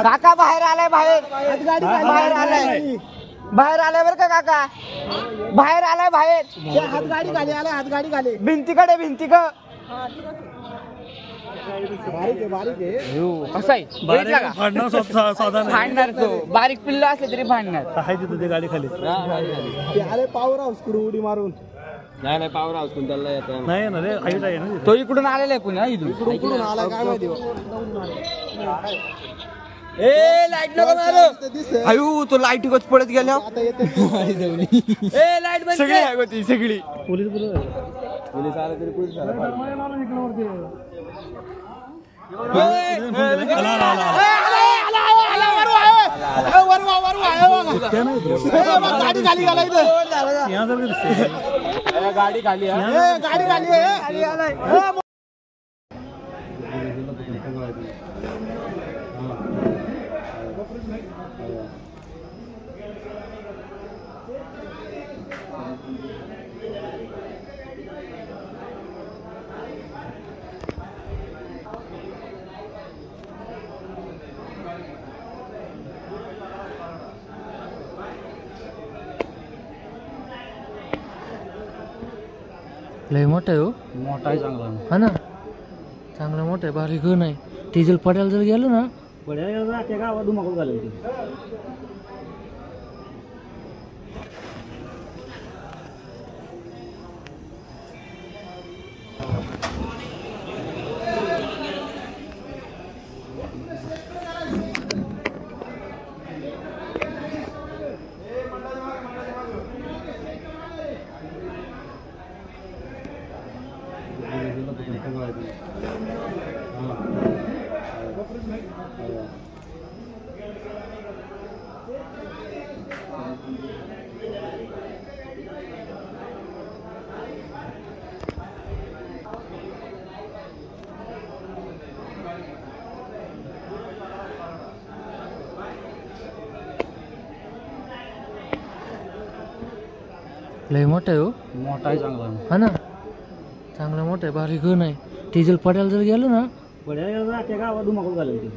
काका बाहेर आलाय, बाहेर बाहेर आलाय, बाहेर आलाय बरं का काका, बाहेर आलाय, बाहेर हातगाडी खाली आलाय, हातगाडी खाली भिंतीकडे, भिंतीकडे कसं आहे फाडणार तो, बारीक पिल्ला असले तरी फाडणार. तिथे गाडी खाली पॉवर हाऊस कडून उडी मारून. नाही पॉवर हाऊस कडून त्याला नाही ना रे, हाईट आहे ना तो इकडून आलेला आहे पुन्हा, इकडून आला काय माहिती. ए लाईट नको मारू, अयो तो लाईट कच पडत गेल्या. ए लाईट बंद, सगळी आहे होती सगळी. पोलीस पोलीस आला तरी पोलीस गाडी खाली गेला इथं, गाडी खाली, गाडी खाली. लय मोठा आहे हो, मोठा आहे चांगला, हा ना, चांगला मोठा आहे, बारीक नाही. ते जर पडायला जर गेलो ना, पड्याला त्या गावात धुमाकूळ घालेल ते. लय मोठा आहे हो, मोठा आहे चांगला, हा ना, चांगला मोठा आहे, बारीक नाही. ते जर पडायला जर गेलो ना, पड्याला त्या गावात धुमाकूळ घालेल ते.